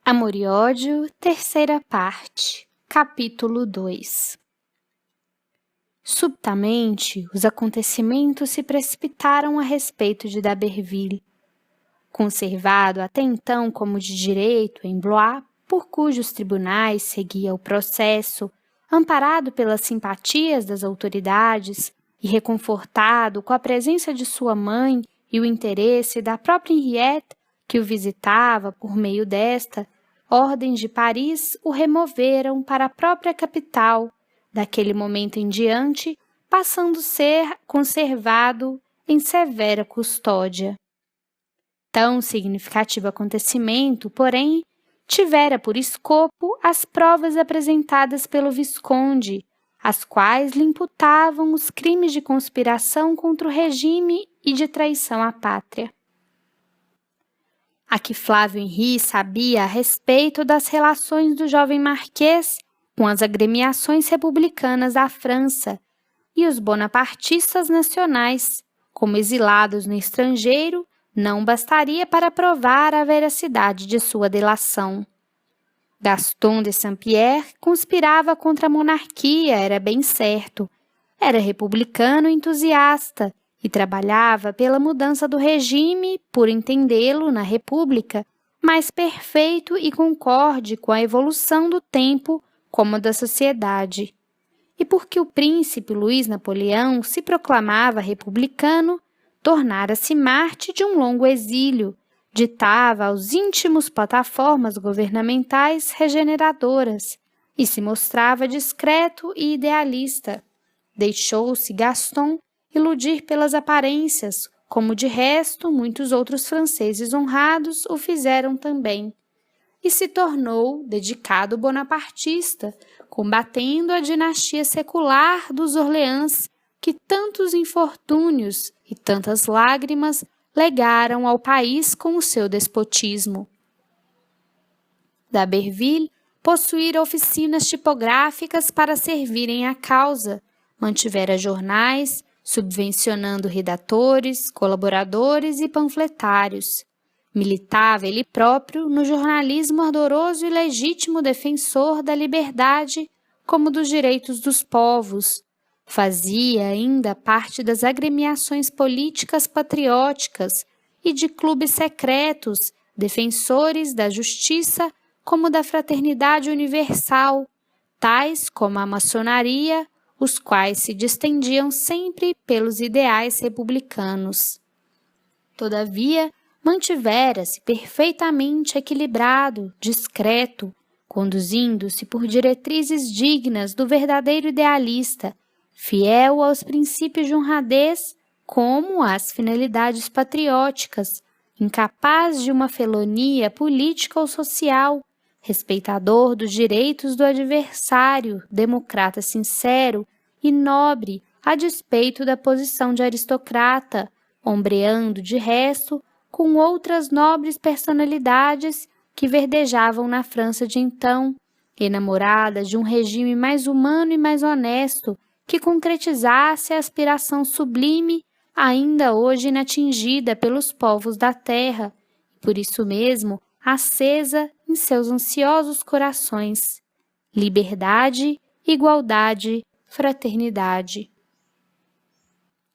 Amor e Ódio, terceira parte, capítulo 2. Subitamente, os acontecimentos se precipitaram a respeito de D'Aberville. Conservado até então como de direito em Blois, por cujos tribunais seguia o processo, amparado pelas simpatias das autoridades e reconfortado com a presença de sua mãe e o interesse da própria Henriette, que o visitava por meio desta, ordens de Paris o removeram para a própria capital, daquele momento em diante, passando a ser conservado em severa custódia. Tão significativo acontecimento, porém, tivera por escopo as provas apresentadas pelo Visconde, as quais lhe imputavam os crimes de conspiração contra o regime e de traição à pátria. A que Flávio Henri sabia a respeito das relações do jovem marquês com as agremiações republicanas da França e os bonapartistas nacionais, como exilados no estrangeiro, não bastaria para provar a veracidade de sua delação. Gaston de Saint-Pierre conspirava contra a monarquia, era bem certo. Era republicano entusiasta e trabalhava pela mudança do regime, por entendê-lo, na República, mais perfeito e concorde com a evolução do tempo como da sociedade. E porque o príncipe Luís Napoleão se proclamava republicano, tornara-se Marte de um longo exílio, ditava aos íntimos plataformas governamentais regeneradoras e se mostrava discreto e idealista. Deixou-se Gaston iludir pelas aparências, como de resto muitos outros franceses honrados o fizeram também, e se tornou dedicado bonapartista, combatendo a dinastia secular dos Orleans, que tantos infortúnios e tantas lágrimas legaram ao país com o seu despotismo. D'Aberville possuíra oficinas tipográficas para servirem à causa, mantivera jornais, subvencionando redatores, colaboradores e panfletários. Militava ele próprio no jornalismo ardoroso e legítimo defensor da liberdade como dos direitos dos povos. Fazia ainda parte das agremiações políticas patrióticas e de clubes secretos, defensores da justiça como da fraternidade universal, tais como a maçonaria, os quais se distendiam sempre pelos ideais republicanos. Todavia, mantivera-se perfeitamente equilibrado, discreto, conduzindo-se por diretrizes dignas do verdadeiro idealista, fiel aos princípios de honradez como às finalidades patrióticas, incapaz de uma felonia política ou social, respeitador dos direitos do adversário, democrata sincero e nobre, a despeito da posição de aristocrata, ombreando, de resto, com outras nobres personalidades que verdejavam na França de então, enamoradas de um regime mais humano e mais honesto, que concretizasse a aspiração sublime, ainda hoje inatingida pelos povos da terra, e por isso mesmo acesa em seus ansiosos corações: liberdade, igualdade, fraternidade.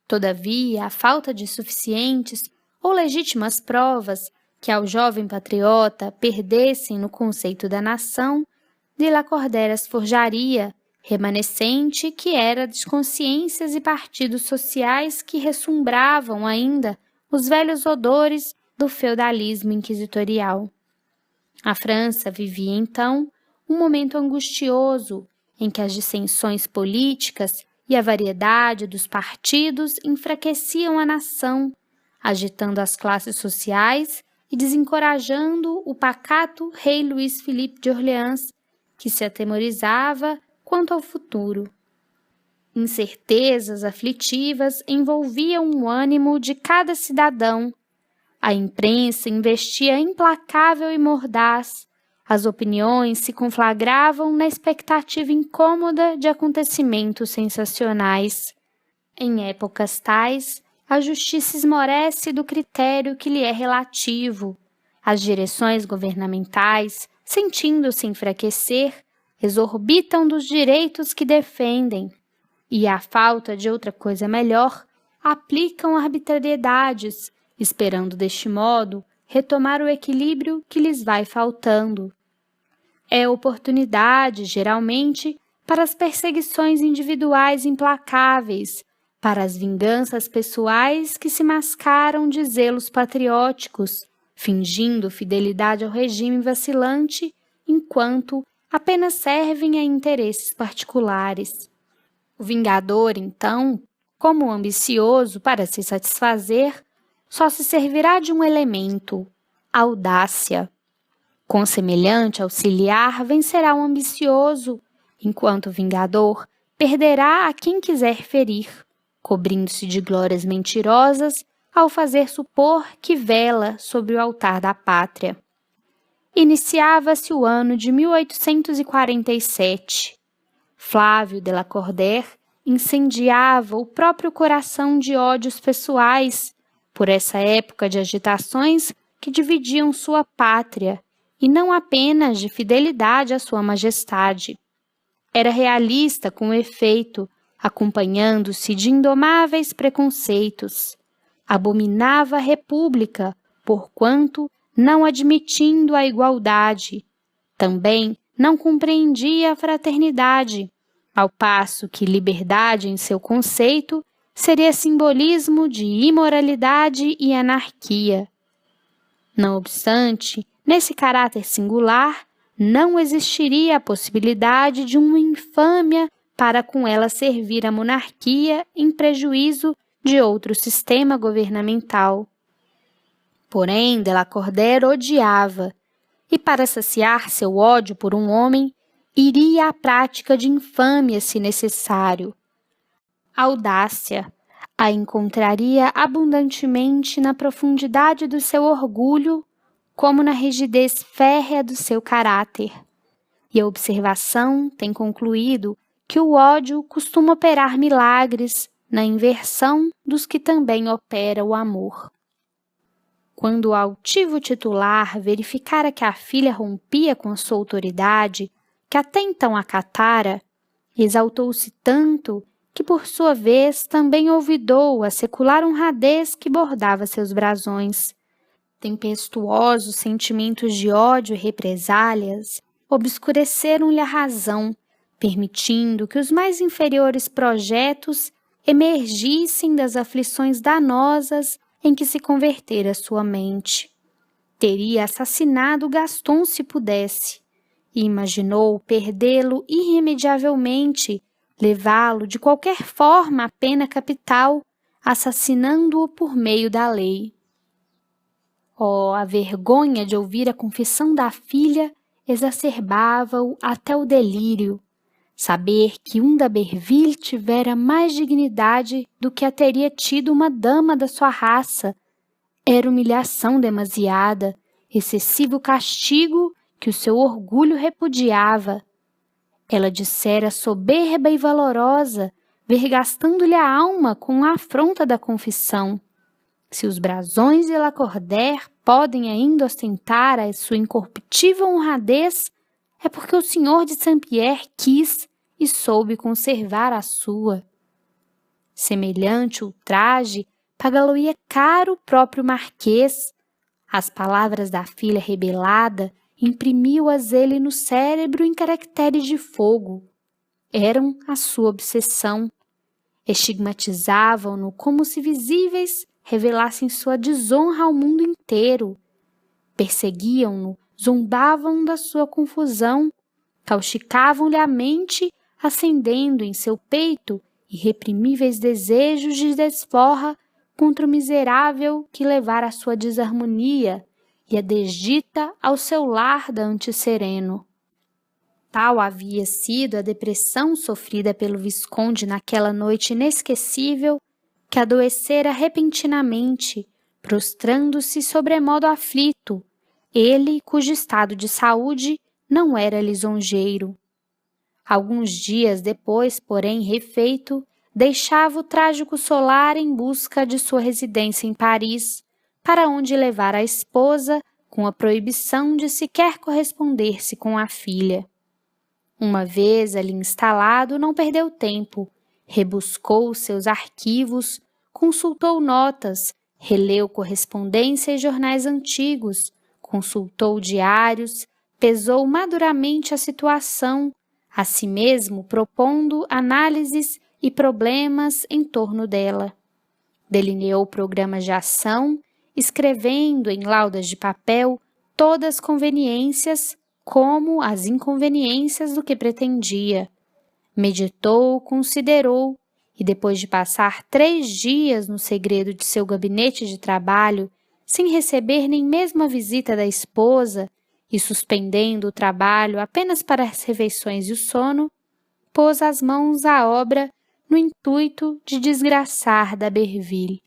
Todavia, a falta de suficientes ou legítimas provas que ao jovem patriota perdessem no conceito da nação, de Lacordaire as forjaria, remanescente que era das consciências e partidos sociais que ressumbravam ainda os velhos odores do feudalismo inquisitorial. A França vivia, então, um momento angustioso em que as dissensões políticas e a variedade dos partidos enfraqueciam a nação, agitando as classes sociais e desencorajando o pacato rei Luís Filipe de Orleans, que se atemorizava quanto ao futuro. Incertezas aflitivas envolviam o ânimo de cada cidadão. A imprensa investia implacável e mordaz. As opiniões se conflagravam na expectativa incômoda de acontecimentos sensacionais. Em épocas tais, a justiça esmorece do critério que lhe é relativo. As direções governamentais, sentindo-se enfraquecer, exorbitam dos direitos que defendem e, à falta de outra coisa melhor, aplicam arbitrariedades, esperando deste modo retomar o equilíbrio que lhes vai faltando. É oportunidade, geralmente, para as perseguições individuais implacáveis, para as vinganças pessoais que se mascaram de zelos patrióticos, fingindo fidelidade ao regime vacilante, enquanto apenas servem a interesses particulares. O vingador, então, como ambicioso para se satisfazer, só se servirá de um elemento, a audácia. Com semelhante auxiliar vencerá o ambicioso, enquanto o vingador perderá a quem quiser ferir, cobrindo-se de glórias mentirosas ao fazer supor que vela sobre o altar da pátria. Iniciava-se o ano de 1847. Flávio de Lacordaire incendiava o próprio coração de ódios pessoais por essa época de agitações que dividiam sua pátria, e não apenas de fidelidade à sua majestade. Era realista com efeito, acompanhando-se de indomáveis preconceitos. Abominava a república, porquanto, não admitindo a igualdade, também não compreendia a fraternidade, ao passo que liberdade em seu conceito seria simbolismo de imoralidade e anarquia. Não obstante, nesse caráter singular, não existiria a possibilidade de uma infâmia para com ela servir a monarquia em prejuízo de outro sistema governamental. Porém, de Lacordaire odiava, e para saciar seu ódio por um homem, iria à prática de infâmia se necessário. A audácia a encontraria abundantemente na profundidade do seu orgulho, como na rigidez férrea do seu caráter. E a observação tem concluído que o ódio costuma operar milagres na inversão dos que também opera o amor. Quando o altivo titular verificara que a filha rompia com sua autoridade, que até então acatara, exaltou-se tanto que, por sua vez, também olvidou a secular honradez que bordava seus brasões. Tempestuosos sentimentos de ódio e represálias obscureceram-lhe a razão, permitindo que os mais inferiores projetos emergissem das aflições danosas em que se convertera sua mente. Teria assassinado Gaston se pudesse, e imaginou perdê-lo irremediavelmente, levá-lo de qualquer forma à pena capital, assassinando-o por meio da lei. Oh, a vergonha de ouvir a confissão da filha exacerbava-o até o delírio. Saber que um da Berville tivera mais dignidade do que a teria tido uma dama da sua raça era humilhação demasiada, excessivo castigo que o seu orgulho repudiava. Ela dissera soberba e valorosa, vergastando-lhe a alma com a afronta da confissão. Se os brasões de Lacordaire podem ainda ostentar a sua incorruptível honradez, é porque o senhor de Saint-Pierre quis e soube conservar a sua. Semelhante ultraje pagá-lo-ia caro o próprio marquês. As palavras da filha rebelada imprimiu-as ele no cérebro em caracteres de fogo. Eram a sua obsessão. Estigmatizavam-no como se visíveis revelassem sua desonra ao mundo inteiro. Perseguiam-no, zombavam da sua confusão, causticavam-lhe a mente, acendendo em seu peito irreprimíveis desejos de desforra contra o miserável que levara a sua desarmonia e a desdita ao seu lar dante sereno. Tal havia sido a depressão sofrida pelo Visconde naquela noite inesquecível, que adoecera repentinamente, prostrando-se sobremodo aflito, ele cujo estado de saúde não era lisonjeiro. Alguns dias depois, porém, refeito, deixava o trágico solar em busca de sua residência em Paris, para onde levara a esposa com a proibição de sequer corresponder-se com a filha. Uma vez ali instalado, não perdeu tempo, rebuscou seus arquivos, consultou notas, releu correspondência e jornais antigos, consultou diários, pesou maduramente a situação, a si mesmo propondo análises e problemas em torno dela. Delineou programas de ação, escrevendo em laudas de papel todas as conveniências como as inconveniências do que pretendia. Meditou, considerou, e depois de passar 3 dias no segredo de seu gabinete de trabalho, sem receber nem mesmo a visita da esposa e suspendendo o trabalho apenas para as refeições e o sono, pôs as mãos à obra no intuito de desgraçar d'Aberville.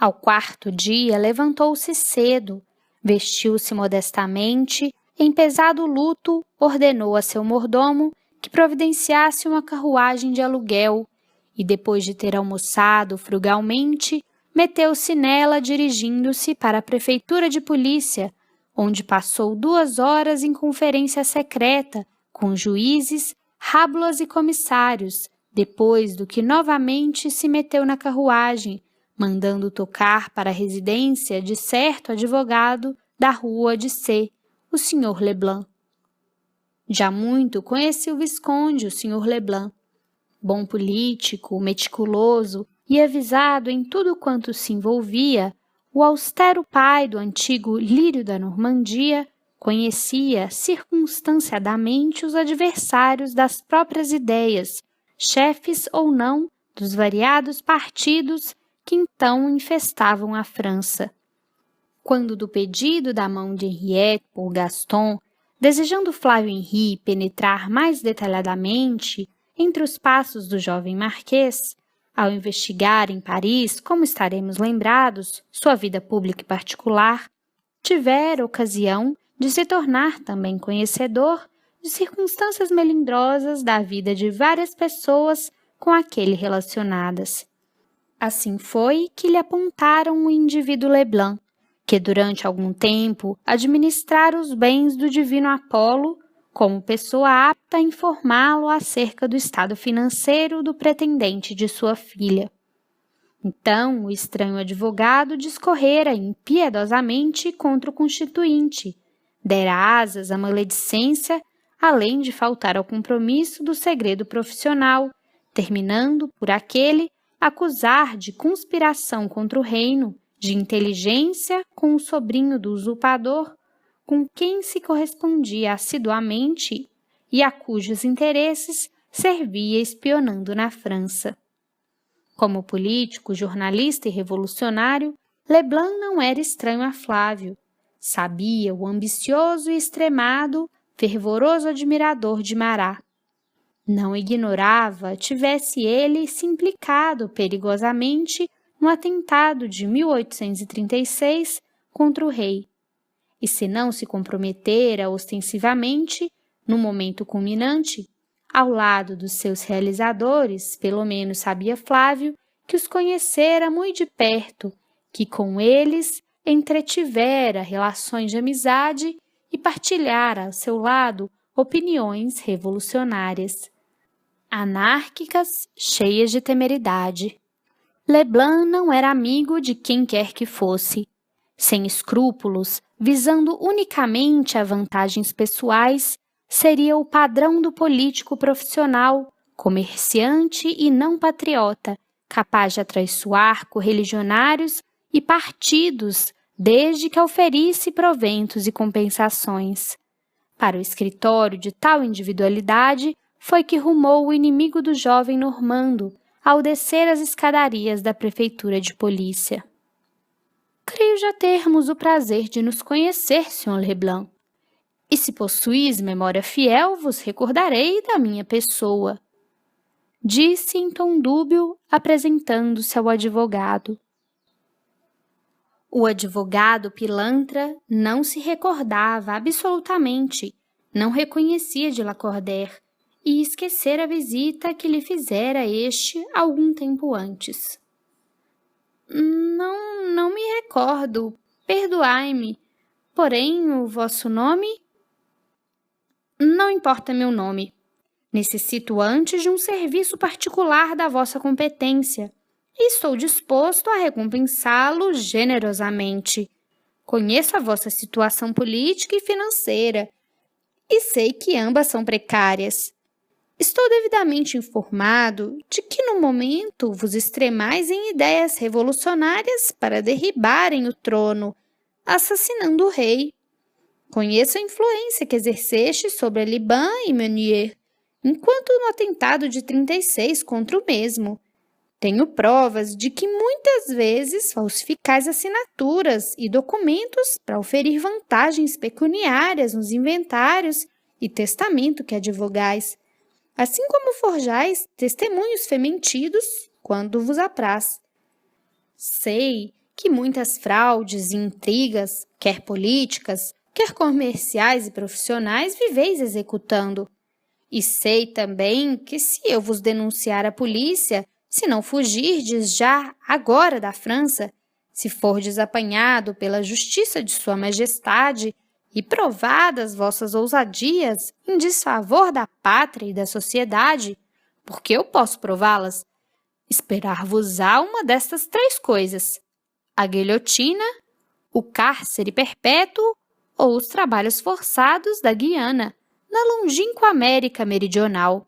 Ao 4º dia, levantou-se cedo, vestiu-se modestamente, em pesado luto, ordenou a seu mordomo que providenciasse uma carruagem de aluguel e, depois de ter almoçado frugalmente, meteu-se nela dirigindo-se para a prefeitura de polícia, onde passou 2 horas em conferência secreta com juízes, rábulas e comissários, depois do que novamente se meteu na carruagem, mandando tocar para a residência de certo advogado da rua de C, o Sr. Leblanc. Já muito conhecia o Visconde, o Sr. Leblanc. Bom político, meticuloso e avisado em tudo quanto se envolvia, o austero pai do antigo Lírio da Normandia conhecia circunstanciadamente os adversários das próprias ideias, chefes ou não dos variados partidos que então infestavam a França. Quando do pedido da mão de Henriette por Gaston, desejando Flávio Henri penetrar mais detalhadamente entre os passos do jovem marquês, ao investigar em Paris, como estaremos lembrados, sua vida pública e particular, tivera ocasião de se tornar também conhecedor de circunstâncias melindrosas da vida de várias pessoas com aquele relacionadas. Assim foi que lhe apontaram o indivíduo Leblanc, que durante algum tempo administrara os bens do divino Apolo como pessoa apta a informá-lo acerca do estado financeiro do pretendente de sua filha. Então, o estranho advogado discorrera impiedosamente contra o constituinte, dera asas à maledicência, além de faltar ao compromisso do segredo profissional, terminando por aquele acusar de conspiração contra o reino, de inteligência com o sobrinho do usurpador, com quem se correspondia assiduamente e a cujos interesses servia espionando na França. Como político, jornalista e revolucionário, Leblanc não era estranho a Flávio. Sabia o ambicioso e extremado, fervoroso admirador de Marat. Não ignorava, tivesse ele se implicado perigosamente no atentado de 1836 contra o rei. E se não se comprometera ostensivamente, no momento culminante, ao lado dos seus realizadores, pelo menos sabia Flávio que os conhecera muito de perto, que com eles entretivera relações de amizade e partilhara ao seu lado opiniões revolucionárias, anárquicas, cheias de temeridade. Leblanc não era amigo de quem quer que fosse. Sem escrúpulos, visando unicamente a vantagens pessoais, seria o padrão do político profissional, comerciante e não patriota, capaz de atraiçoar correligionários e partidos desde que oferisse proventos e compensações. Para o escritório de tal individualidade foi que rumou o inimigo do jovem normando ao descer as escadarias da prefeitura de polícia. Creio já termos o prazer de nos conhecer, Sr. Leblanc. E se possuís memória fiel, vos recordarei da minha pessoa. Disse em tom dúbio, apresentando-se ao advogado. O advogado pilantra não se recordava absolutamente, não reconhecia de Lacordaire e esquecera a visita que lhe fizera este algum tempo antes. Não me recordo, perdoai-me, porém, o vosso nome? Não importa meu nome. Necessito antes de um serviço particular da vossa competência e estou disposto a recompensá-lo generosamente. Conheço a vossa situação política e financeira e sei que ambas são precárias. Estou devidamente informado de que no momento vos extremais em ideias revolucionárias para derribarem o trono, assassinando o rei. Conheço a influência que exerceste sobre Liban e Meunier, enquanto no atentado de 36 contra o mesmo. Tenho provas de que muitas vezes falsificais assinaturas e documentos para oferir vantagens pecuniárias nos inventários e testamento que advogais, assim como forjais testemunhos fementidos quando vos apraz. Sei que muitas fraudes e intrigas, quer políticas, quer comerciais e profissionais, viveis executando. E sei também que se eu vos denunciar à polícia, se não fugirdes já agora da França, se fordes apanhado pela justiça de Sua Majestade e provadas vossas ousadias em desfavor da pátria e da sociedade, porque eu posso prová-las, esperar-vos-á uma destas 3 coisas: a guilhotina, o cárcere perpétuo ou os trabalhos forçados da Guiana, na longínqua América Meridional.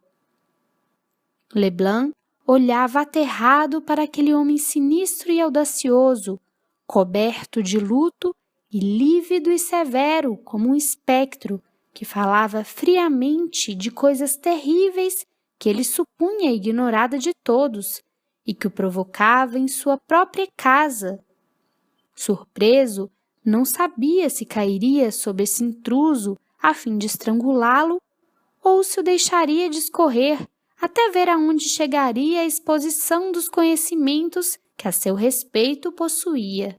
Leblanc olhava aterrado para aquele homem sinistro e audacioso, coberto de luto e lívido e severo como um espectro, que falava friamente de coisas terríveis que ele supunha ignorada de todos e que o provocava em sua própria casa. Surpreso, não sabia se cairia sobre esse intruso a fim de estrangulá-lo ou se o deixaria discorrer até ver aonde chegaria a exposição dos conhecimentos que a seu respeito possuía.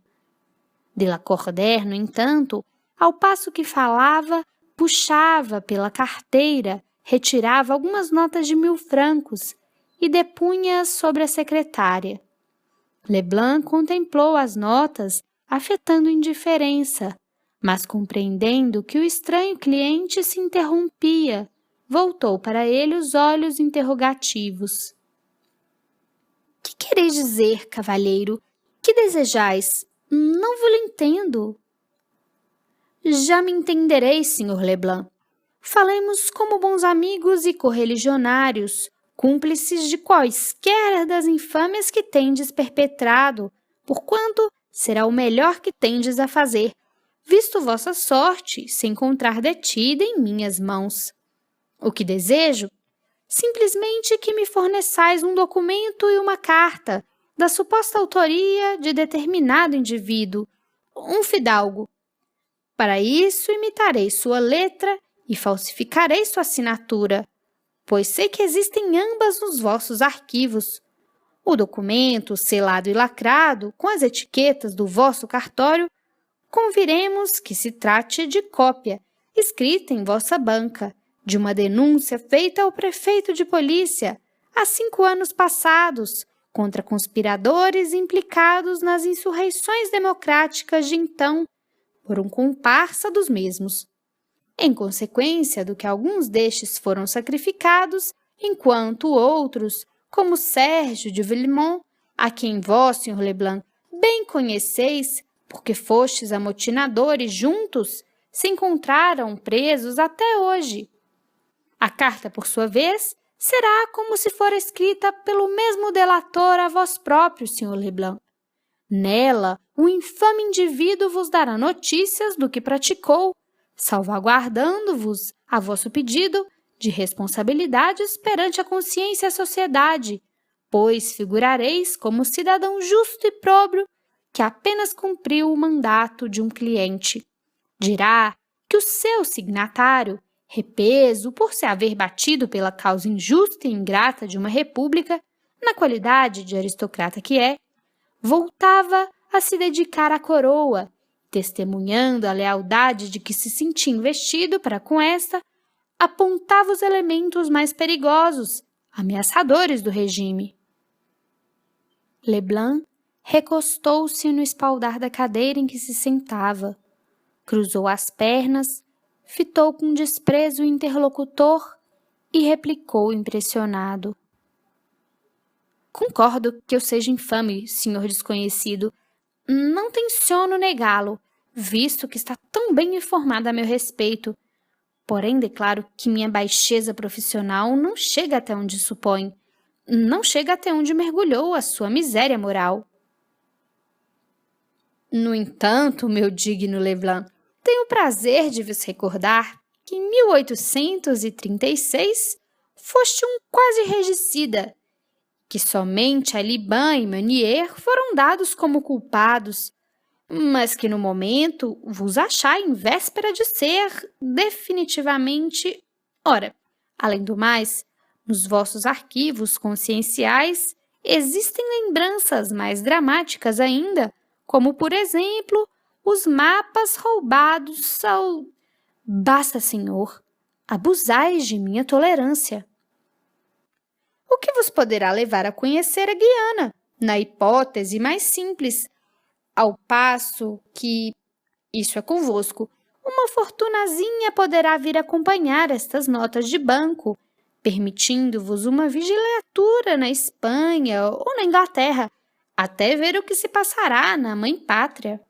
De Lacordaire, no entanto, ao passo que falava, puxava pela carteira, retirava algumas notas de 1000 francos e depunha-as sobre a secretária. Leblanc contemplou as notas, afetando indiferença, mas compreendendo que o estranho cliente se interrompia, voltou para ele os olhos interrogativos. — Que quereis dizer, cavalheiro? Que desejais? Não vos entendo. — Já me entendereis, Sr. Leblanc. Falemos como bons amigos e correligionários, cúmplices de quaisquer das infâmias que tendes perpetrado, porquanto será o melhor que tendes a fazer, visto vossa sorte se encontrar detida em minhas mãos. O que desejo? Simplesmente que me forneçais um documento e uma carta da suposta autoria de determinado indivíduo, um fidalgo. Para isso imitarei sua letra e falsificarei sua assinatura, pois sei que existem ambas nos vossos arquivos. O documento, selado e lacrado, com as etiquetas do vosso cartório, conviremos que se trate de cópia, escrita em vossa banca, de uma denúncia feita ao prefeito de polícia há 5 anos passados contra conspiradores implicados nas insurreições democráticas de então, por um comparsa dos mesmos. Em consequência do que alguns destes foram sacrificados, enquanto outros, como Sérgio de Villemont, a quem vós, Sr. Leblanc, bem conheceis, porque fostes amotinadores juntos, se encontraram presos até hoje. A carta, por sua vez, será como se fora escrita pelo mesmo delator a vós próprio, Sr. Leblanc. Nela, o infame indivíduo vos dará notícias do que praticou, salvaguardando-vos, a vosso pedido, de responsabilidades perante a consciência e a sociedade, pois figurareis como cidadão justo e próprio que apenas cumpriu o mandato de um cliente. Dirá que o seu signatário, repeso por se haver batido pela causa injusta e ingrata de uma república, na qualidade de aristocrata que é, voltava a se dedicar à coroa, testemunhando a lealdade de que se sentia investido para com esta, apontava os elementos mais perigosos, ameaçadores do regime. Leblanc recostou-se no espaldar da cadeira em que se sentava. cruzou as pernas, fitou com desprezo o interlocutor e replicou impressionado. Concordo que eu seja infame, senhor desconhecido. Não tenciono negá-lo, visto que está tão bem informado a meu respeito. Porém, declaro que minha baixeza profissional não chega até onde supõe. Não chega até onde mergulhou a sua miséria moral. No entanto, meu digno Leblanc, tenho o prazer de vos recordar que em 1836 foste um quase regicida, que somente a Liban e Meunier foram dados como culpados, mas que no momento vos achai em véspera de ser definitivamente... Ora, além do mais, nos vossos arquivos conscienciais existem lembranças mais dramáticas ainda, como, por exemplo, os mapas roubados ao... Basta, senhor, abusais de minha tolerância. O que vos poderá levar a conhecer a Guiana, na hipótese mais simples, ao passo que, isso é convosco, uma fortunazinha poderá vir acompanhar estas notas de banco, permitindo-vos uma vigilatura na Espanha ou na Inglaterra, até ver o que se passará na mãe-pátria.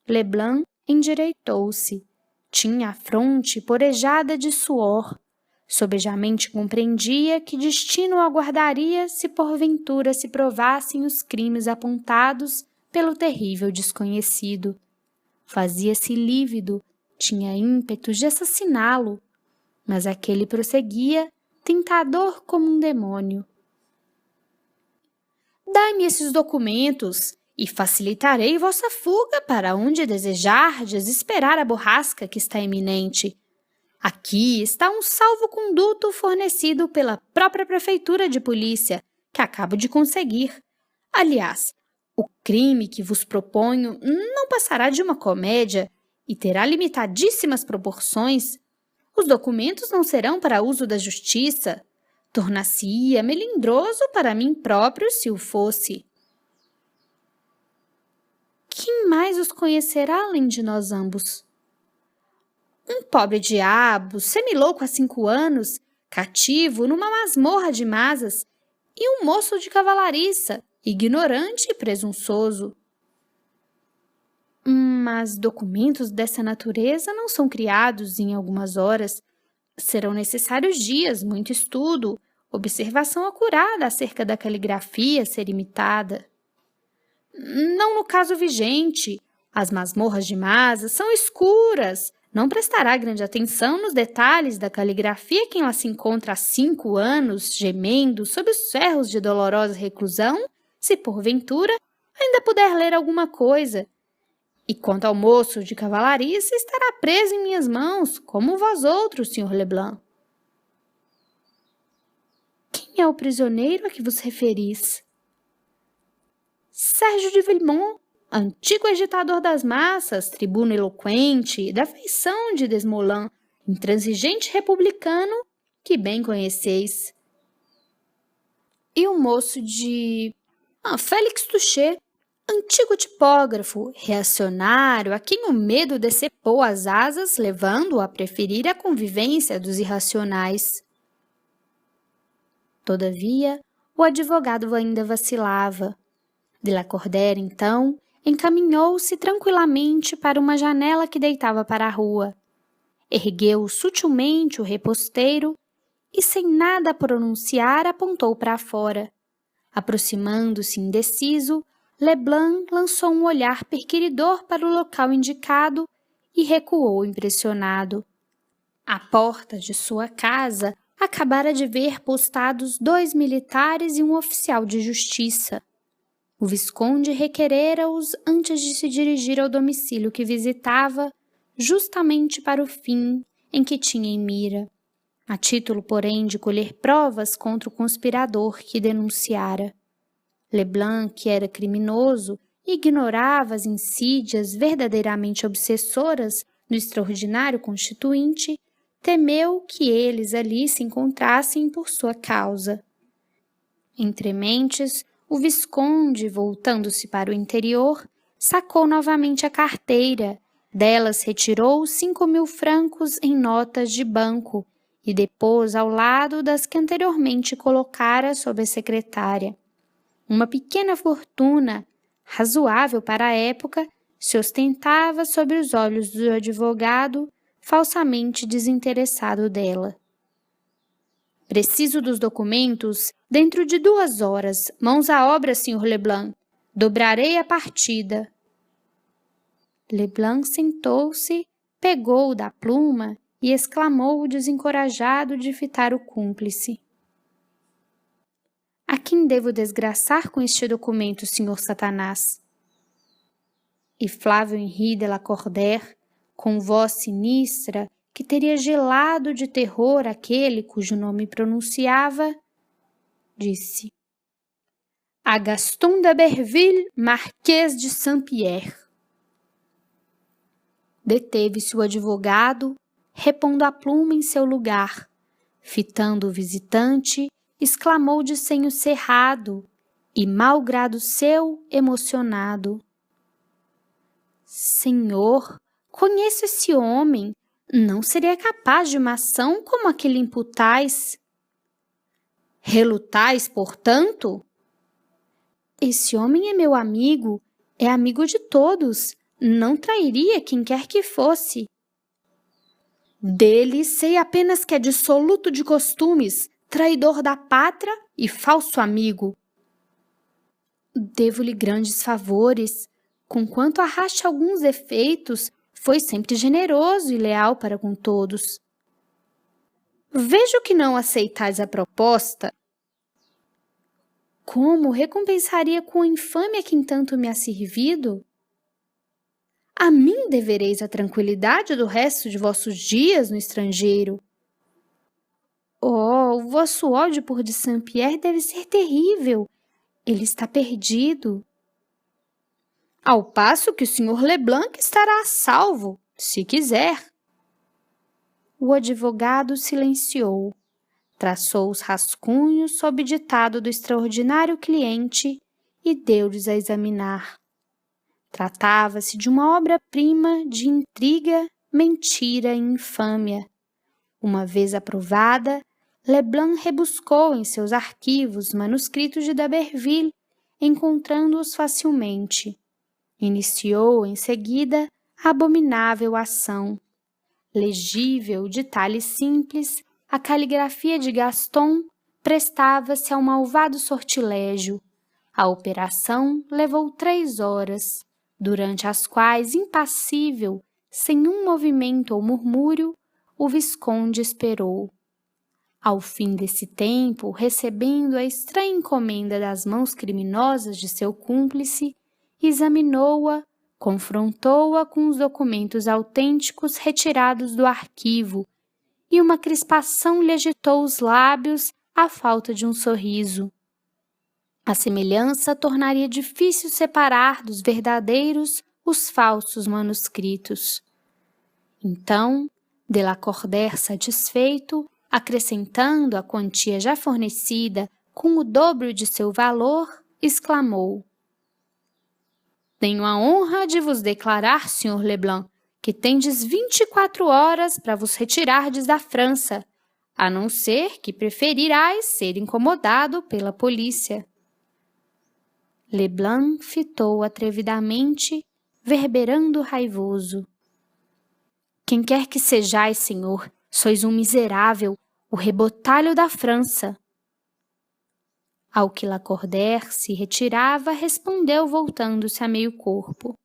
Leblanc endireitou-se. Tinha a fronte porejada de suor. Sobejamente compreendia que destino aguardaria se porventura se provassem os crimes apontados pelo terrível desconhecido. Fazia-se lívido, tinha ímpetos de assassiná-lo, mas aquele prosseguia, tentador como um demônio. Dai-me esses documentos e facilitarei vossa fuga para onde desejardes esperar a borrasca que está iminente. Aqui está um salvo-conduto fornecido pela própria prefeitura de polícia, que acabo de conseguir. Aliás, o crime que vos proponho não passará de uma comédia e terá limitadíssimas proporções. Os documentos não serão para uso da justiça. Tornar-se-ia melindroso para mim próprio se o fosse. Quem mais os conhecerá além de nós ambos? Um pobre diabo, semilouco há 5 anos, cativo numa masmorra de masas, e um moço de cavalariça, ignorante e presunçoso. Mas documentos dessa natureza não são criados em algumas horas. Serão necessários dias, muito estudo, observação acurada acerca da caligrafia a ser imitada. Não no caso vigente. As masmorras de masas são escuras. Não prestará grande atenção nos detalhes da caligrafia quem lá se encontra há 5 anos, gemendo sob os ferros de dolorosa reclusão, se porventura ainda puder ler alguma coisa. E quanto ao moço de cavalariça, estará preso em minhas mãos, como vós outros, Sr. Leblanc. Quem é o prisioneiro a que vos referis? Sérgio de Villemont, antigo agitador das massas, tribuno eloquente, da feição de Desmoulins, intransigente republicano, que bem conheceis. E o moço de... Félix Touchet, antigo tipógrafo, reacionário, a quem o medo decepou as asas, levando-o a preferir a convivência dos irracionais. Todavia, o advogado ainda vacilava. Delacordaire, então, encaminhou-se tranquilamente para uma janela que deitava para a rua. Ergueu sutilmente o reposteiro e, sem nada pronunciar, apontou para fora. Aproximando-se indeciso, Leblanc lançou um olhar perquiridor para o local indicado e recuou impressionado. À porta de sua casa, acabara de ver postados 2 militares e um oficial de justiça. O visconde requerera-os antes de se dirigir ao domicílio que visitava, justamente para o fim em que tinha em mira, a título, porém, de colher provas contra o conspirador que denunciara. Leblanc, que era criminoso, ignorava as insídias verdadeiramente obsessoras do extraordinário constituinte, temeu que eles ali se encontrassem por sua causa. Entre mentes, o visconde, voltando-se para o interior, sacou novamente a carteira, Delas retirou 5.000 francos em notas de banco e depôs ao lado das que anteriormente colocara sob a secretária. Uma pequena fortuna, razoável para a época, se ostentava sobre os olhos do advogado, falsamente desinteressado dela. Preciso dos documentos dentro de 2 horas. Mãos à obra, Sr. Leblanc. Dobrarei a partida. Leblanc sentou-se, pegou da pluma e exclamou desencorajado de fitar o cúmplice. A quem devo desgraçar com este documento, Sr. Satanás? E Flávio Henri de Lacordaire, com voz sinistra, que teria gelado de terror aquele cujo nome pronunciava, disse: a Gaston d'Aberville, Marquês de Saint-Pierre. Deteve-se o advogado, repondo a pluma em seu lugar, fitando o visitante, exclamou de senho cerrado e, mau grado seu, emocionado: Senhor, conheço esse homem, não seria capaz de uma ação como a que lhe imputais. Relutais, portanto? Esse homem é meu amigo, é amigo de todos, não trairia quem quer que fosse. Dele sei apenas que é dissoluto de costumes, traidor da pátria e falso amigo. Devo-lhe grandes favores, conquanto arraste alguns efeitos, foi sempre generoso e leal para com todos. Vejo que não aceitais a proposta. Como recompensaria com a infâmia quem tanto me há servido? A mim devereis a tranquilidade do resto de vossos dias no estrangeiro. Oh, o vosso ódio por de Saint-Pierre deve ser terrível. Ele está perdido. Ao passo que o Sr. Leblanc estará a salvo, se quiser. O advogado silenciou, traçou os rascunhos sob ditado do extraordinário cliente e deu-lhes a examinar. Tratava-se de uma obra-prima de intriga, mentira e infâmia. Uma vez aprovada, Leblanc rebuscou em seus arquivos manuscritos de d'Aberville, encontrando-os facilmente. Iniciou, em seguida, a abominável ação. Legível, de talhe simples, a caligrafia de Gaston prestava-se ao malvado sortilégio. A operação levou 3 horas, durante as quais, impassível, sem um movimento ou murmúrio, o visconde esperou. Ao fim desse tempo, recebendo a estranha encomenda das mãos criminosas de seu cúmplice, examinou-a, confrontou-a com os documentos autênticos retirados do arquivo, e uma crispação lhe agitou os lábios à falta de um sorriso. A semelhança tornaria difícil separar dos verdadeiros os falsos manuscritos. Então, de Lacordaire satisfeito, acrescentando a quantia já fornecida com o dobro de seu valor, exclamou: Tenho a honra de vos declarar, Sr. Leblanc, que tendes 24 horas para vos retirardes da França, a não ser que preferirais ser incomodado pela polícia. Leblanc fitou atrevidamente, verberando raivoso. Quem quer que sejais, senhor, sois um miserável, o rebotalho da França. Ao que Lacordaire se retirava, respondeu voltando-se a meio corpo.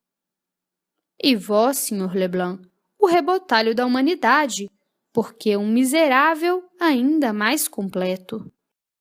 E vós, Sr. Leblanc, o rebotalho da humanidade, porque um miserável ainda mais completo.